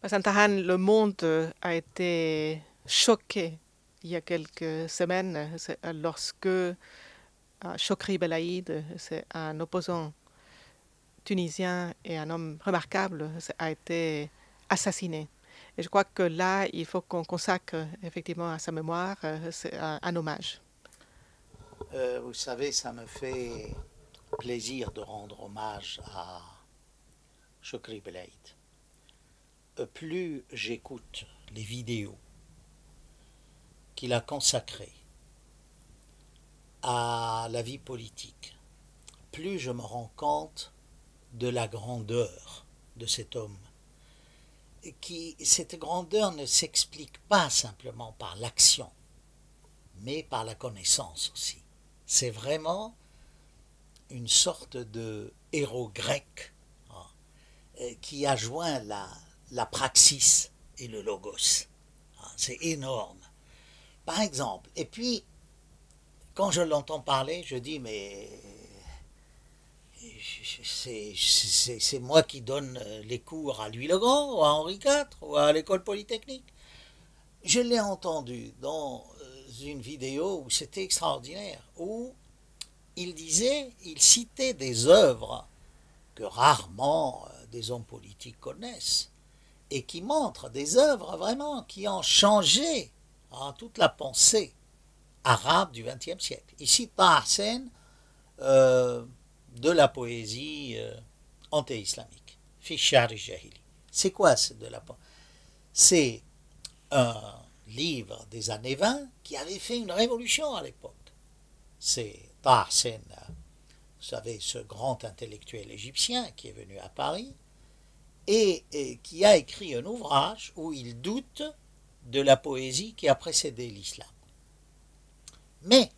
Santahan, le monde a été choqué il y a quelques semaines lorsque Chokri Belaïd, c'est un opposant tunisien et un homme remarquable, a été assassiné. Et je crois que là, il faut qu'on consacre effectivement à sa mémoire un hommage. Vous savez, ça me fait plaisir de rendre hommage à Chokri Belaïd. Plus j'écoute les vidéos qu'il a consacrées à la vie politique, plus je me rends compte de la grandeur de cet homme. Cette grandeur ne s'explique pas simplement par l'action, mais par la connaissance aussi. C'est vraiment une sorte de héros grec qui a joint la praxis et le logos. C'est énorme. Par exemple, et puis, quand je l'entends parler, je dis, mais c'est moi qui donne les cours à Louis le Grand, ou à Henri IV, ou à l'école polytechnique. Je l'ai entendu dans une vidéo où c'était extraordinaire, où il citait des œuvres que rarement des hommes politiques connaissent, et qui montrent des œuvres vraiment qui ont changé toute la pensée arabe du XXe siècle. Ici, Taha Hussein, de la poésie anté-islamique, fi sha'r jahili. C'est quoi de la poésie? C'est un livre des années 20 qui avait fait une révolution à l'époque. C'est Taha Hussein, vous savez, ce grand intellectuel égyptien qui est venu à Paris et qui a écrit un ouvrage où il doute de la poésie qui a précédé l'islam. Mais,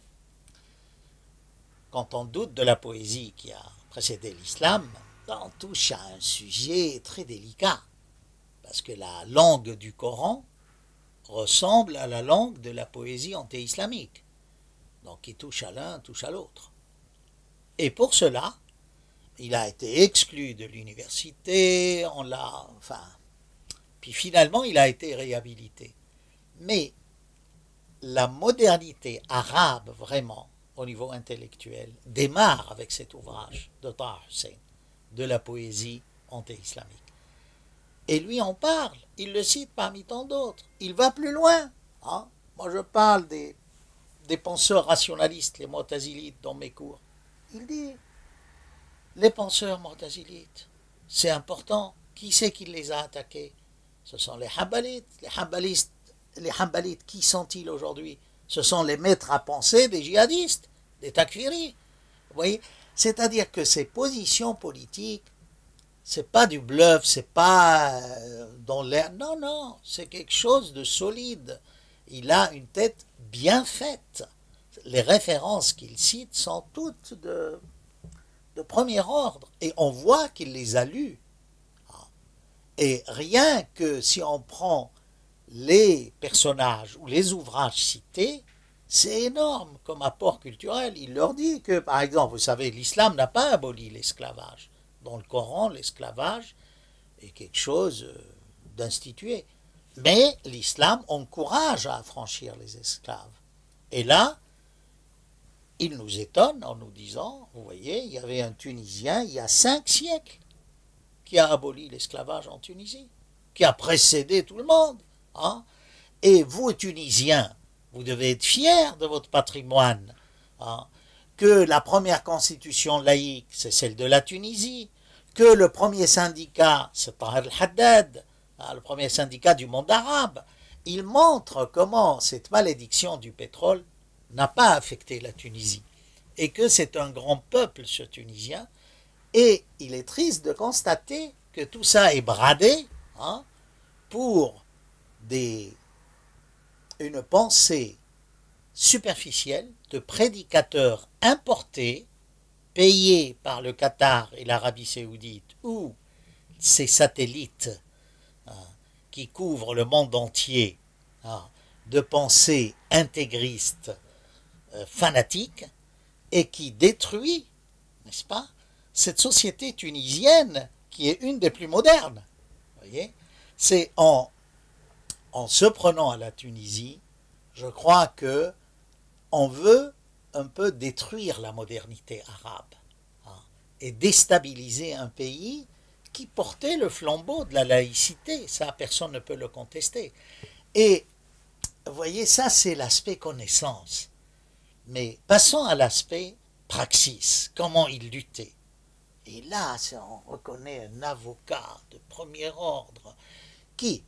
quand on doute de la poésie qui a précédé l'islam, on touche à un sujet très délicat, parce que la langue du Coran ressemble à la langue de la poésie anté-islamique. Donc, qui touche à l'un, touche à l'autre. Et pour cela, il a été exclu de l'université, puis finalement, il a été réhabilité. Mais la modernité arabe, vraiment, au niveau intellectuel, démarre avec cet ouvrage de Taha Hussein, de la poésie anté-islamique. Et lui en parle, il le cite parmi tant d'autres. Il va plus loin. Moi, je parle des penseurs rationalistes, les Mu'tazilites, dans mes cours. Il dit, les penseurs Mu'tazilites, c'est important. Qui c'est qui les a attaqués? Ce sont les Hanbalites. Les Hanbalites, qui sont-ils aujourd'hui? Ce sont les maîtres à penser des djihadistes, des takfiris. Vous voyez? C'est-à-dire que ces positions politiques, c'est pas du bluff, c'est pas dans l'air. Non, non, c'est quelque chose de solide. Il a une tête bien faite. Les références qu'il cite sont toutes de premier ordre. Et on voit qu'il les a lues. Et rien que si on prend les personnages ou les ouvrages cités, c'est énorme comme apport culturel. Il leur dit que, par exemple, vous savez, l'islam n'a pas aboli l'esclavage. Dans le Coran, l'esclavage est quelque chose d'institué. Mais l'islam encourage à affranchir les esclaves. Et là, il nous étonne en nous disant, vous voyez, il y avait un Tunisien il y a 5 siècles qui a aboli l'esclavage en Tunisie, qui a précédé tout le monde. Et vous, Tunisiens, vous devez être fiers de votre patrimoine, que la première constitution laïque, c'est celle de la Tunisie, que le premier syndicat, c'est Tahir el-Haddad, le premier syndicat du monde arabe. Il montre comment cette malédiction du pétrole n'a pas affecté la Tunisie, et que c'est un grand peuple, ce Tunisien, et il est triste de constater que tout ça est bradé pour une pensée superficielle de prédicateurs importés, payés par le Qatar et l'Arabie saoudite, ou ces satellites qui couvrent le monde entier, de pensée intégriste, fanatique, et qui détruit, n'est-ce pas, cette société tunisienne qui est une des plus modernes. Voyez, C'est en se prenant à la Tunisie, je crois que on veut un peu détruire la modernité arabe, hein, et déstabiliser un pays qui portait le flambeau de la laïcité. Ça, personne ne peut le contester. Et vous voyez, ça c'est l'aspect connaissance. Mais passons à l'aspect praxis, comment il luttait. Et là, on reconnaît un avocat de premier ordre qui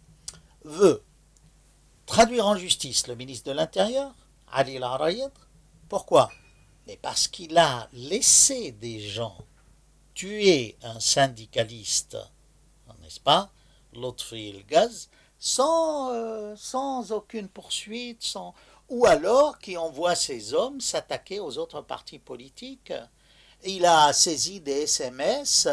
veut traduire en justice le ministre de l'Intérieur, Ali El-Arayed. Pourquoi? Mais parce qu'il a laissé des gens tuer un syndicaliste, n'est-ce pas, Lotfi El-Gaz, sans aucune poursuite, ou alors qui envoie ses hommes s'attaquer aux autres partis politiques. Il a saisi des SMS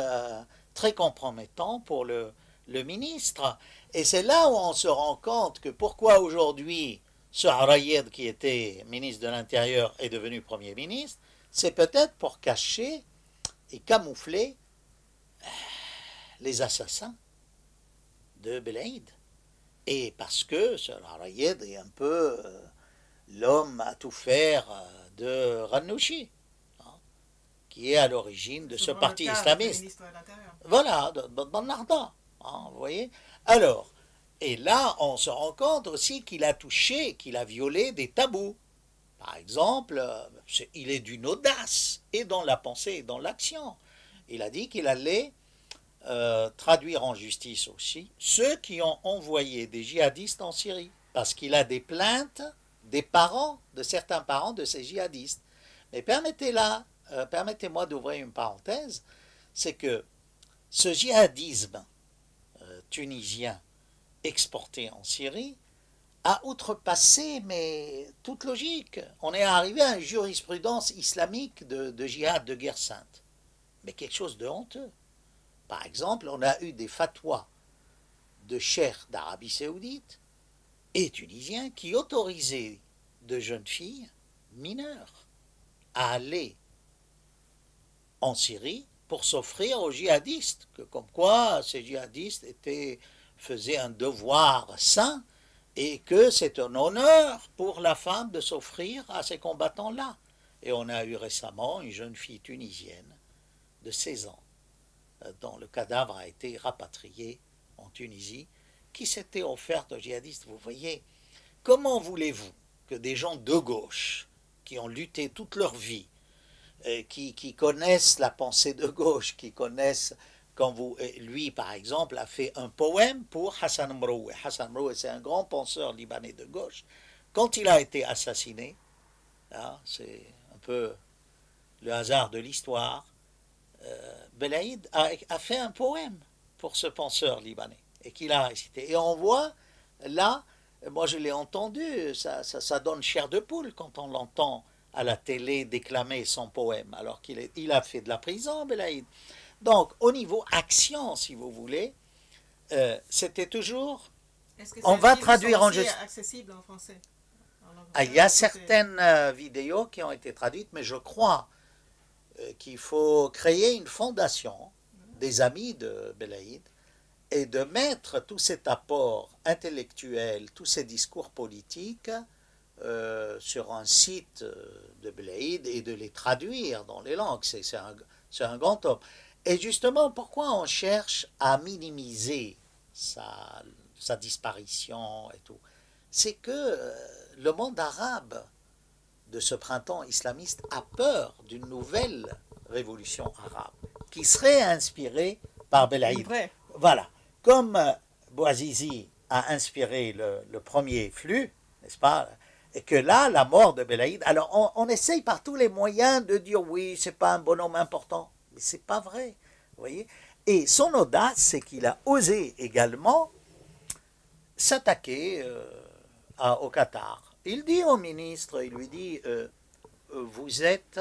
très compromettants pour le ministre. Et c'est là où on se rend compte que pourquoi aujourd'hui ce Arayed qui était ministre de l'Intérieur est devenu Premier ministre, c'est peut-être pour cacher et camoufler les assassins de Belaïd. Et parce que ce Arayed est un peu l'homme à tout faire de Ranouchi, qui est à l'origine de ce parti islamiste. Voilà, dans Narda, hein, vous voyez. Alors, et là, on se rend compte aussi qu'il a touché, qu'il a violé des tabous. Par exemple, il est d'une audace, et dans la pensée et dans l'action. Il a dit qu'il allait traduire en justice aussi ceux qui ont envoyé des djihadistes en Syrie, parce qu'il a des plaintes des parents, de certains parents de ces djihadistes. Mais permettez-moi d'ouvrir une parenthèse, c'est que ce djihadisme tunisien exporté en Syrie a outrepassé mais toute logique. On est arrivé à une jurisprudence islamique de djihad, de guerre sainte. Mais quelque chose de honteux. Par exemple, on a eu des fatwas de cheikhs d'Arabie Saoudite et tunisiens qui autorisaient de jeunes filles mineures à aller en Syrie pour s'offrir aux djihadistes, que comme quoi ces djihadistes faisaient un devoir saint et que c'est un honneur pour la femme de s'offrir à ces combattants-là. Et on a eu récemment une jeune fille tunisienne de 16 ans, dont le cadavre a été rapatrié en Tunisie, qui s'était offerte aux djihadistes. Vous voyez, comment voulez-vous que des gens de gauche, qui ont lutté toute leur vie, qui connaissent la pensée de gauche, qui connaissent, lui par exemple a fait un poème pour Hassan Mroué. Hassan Mroué, c'est un grand penseur libanais de gauche. Quand il a été assassiné, hein, c'est un peu le hasard de l'histoire, Belaïd a fait un poème pour ce penseur libanais et qu'il a récité. Et on voit là, moi je l'ai entendu, ça donne chair de poule quand on l'entend à la télé déclamer son poème, alors qu'il a fait de la prison, Belaïd. Donc, au niveau action, si vous voulez, c'était toujours... On va traduire en juste... accessible en français. Il y a certaines vidéos qui ont été traduites, mais je crois qu'il faut créer une fondation des amis de Belaïd et de mettre tout cet apport intellectuel, tous ces discours politiques sur un site de Belaïd et de les traduire dans les langues. C'est un grand homme. Et justement, pourquoi on cherche à minimiser sa disparition et tout? C'est que le monde arabe de ce printemps islamiste a peur d'une nouvelle révolution arabe qui serait inspirée par Belaïd. Voilà. Comme Bouazizi a inspiré le premier flux, n'est-ce pas? Et que là, la mort de Belaïd, alors on essaye par tous les moyens de dire oui, c'est pas un bonhomme important, mais c'est pas vrai, vous voyez. Et son audace, c'est qu'il a osé également s'attaquer au Qatar. Il dit au ministre, il lui dit, vous êtes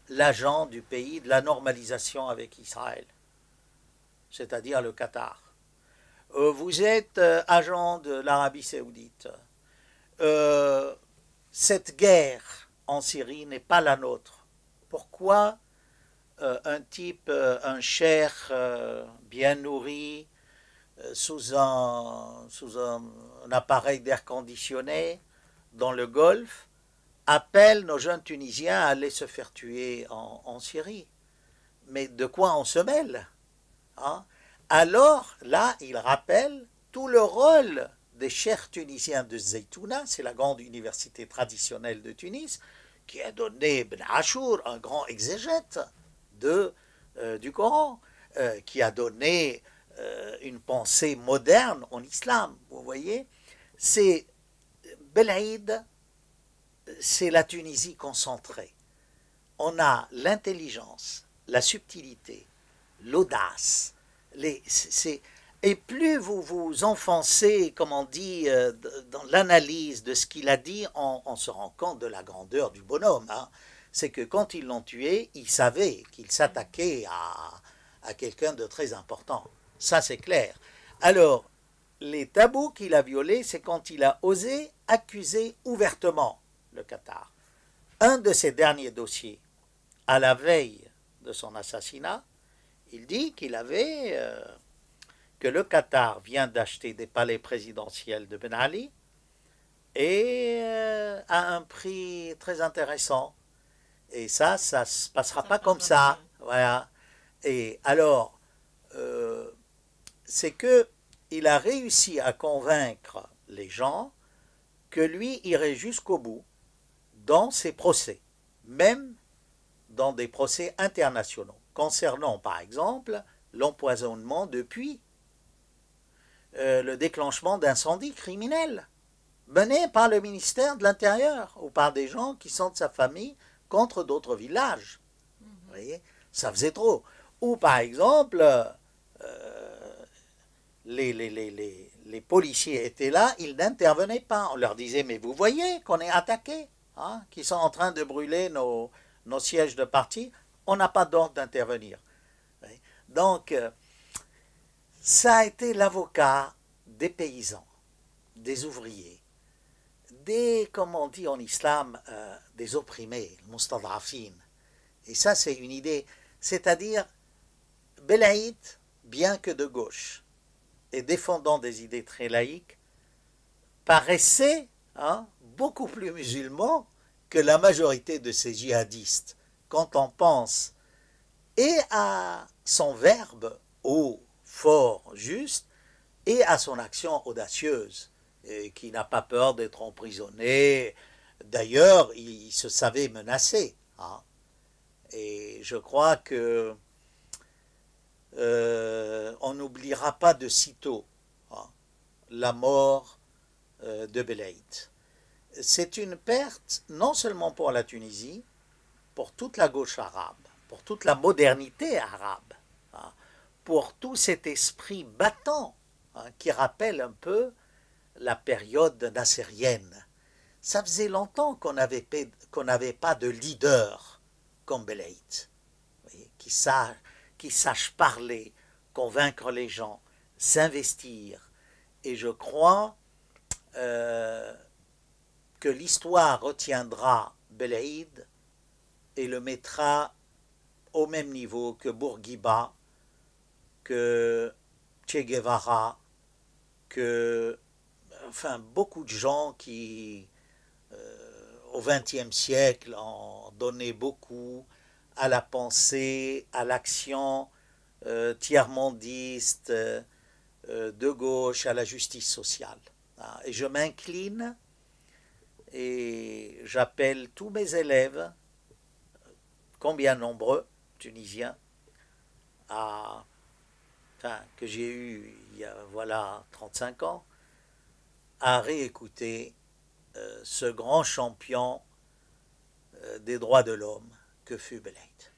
l'agent du pays de la normalisation avec Israël, c'est-à-dire le Qatar. Vous êtes agent de l'Arabie Saoudite. Cette guerre en Syrie n'est pas la nôtre. Pourquoi un type, un cheikh bien nourri, sous un appareil d'air conditionné dans le Golfe, appelle nos jeunes Tunisiens à aller se faire tuer en Syrie. Mais de quoi on se mêle, hein? Alors, là, il rappelle tout le rôle des cheikhs tunisiens de Zeytouna, c'est la grande université traditionnelle de Tunis, qui a donné Ben Achour, un grand exégète du Coran, qui a donné une pensée moderne en islam. Vous voyez, c'est Belaïd, c'est la Tunisie concentrée. On a l'intelligence, la subtilité, l'audace. Et plus vous vous enfoncez, comme on dit, dans l'analyse de ce qu'il a dit, on se rend compte de la grandeur du bonhomme. Hein. C'est que quand ils l'ont tué, il savait qu'il s'attaquait à quelqu'un de très important. Ça, c'est clair. Alors, les tabous qu'il a violés, c'est quand il a osé accuser ouvertement le Qatar. Un de ses derniers dossiers, à la veille de son assassinat, il dit qu'il avait que le Qatar vient d'acheter des palais présidentiels de Ben Ali et à un prix très intéressant. Et ça se passera pas comme ça. Voilà. Et alors, c'est que il a réussi à convaincre les gens que lui irait jusqu'au bout dans ses procès, même dans des procès internationaux, concernant par exemple l'empoisonnement de puits, le déclenchement d'incendies criminels menés par le ministère de l'Intérieur ou par des gens qui sont de sa famille contre d'autres villages. Vous voyez, ça faisait trop. Ou par exemple, les policiers étaient là, ils n'intervenaient pas. On leur disait, mais vous voyez qu'on est attaqué, hein, qu'ils sont en train de brûler nos sièges de parti, on n'a pas d'ordre d'intervenir. Donc, ça a été l'avocat des paysans, des ouvriers, comme on dit en islam, des opprimés, mustadrafin. Et ça, c'est une idée. C'est-à-dire, Belaïd, bien que de gauche, et défendant des idées très laïques, paraissait beaucoup plus musulman que la majorité de ces djihadistes. Quand on pense et à son verbe haut, fort, juste, et à son action audacieuse, et qui n'a pas peur d'être emprisonné. D'ailleurs, il se savait menacé. Hein. Et je crois que on n'oubliera pas de sitôt la mort de Belaïd. C'est une perte non seulement pour la Tunisie, pour toute la gauche arabe, pour toute la modernité arabe, pour tout cet esprit battant qui rappelle un peu la période nassérienne. Ça faisait longtemps qu'on n'avait pas de leader comme Belaïd, qui sache parler, convaincre les gens, s'investir. Et je crois que l'histoire retiendra Belaïd et le mettra au même niveau que Bourguiba, que Che Guevara, enfin beaucoup de gens qui au XXe siècle ont donné beaucoup à la pensée, à l'action tiers-mondiste, de gauche, à la justice sociale. Et je m'incline et j'appelle tous mes élèves, combien nombreux, tunisiens, que j'ai eu il y a 35 ans, à réécouter ce grand champion des droits de l'homme que fut Belaïd.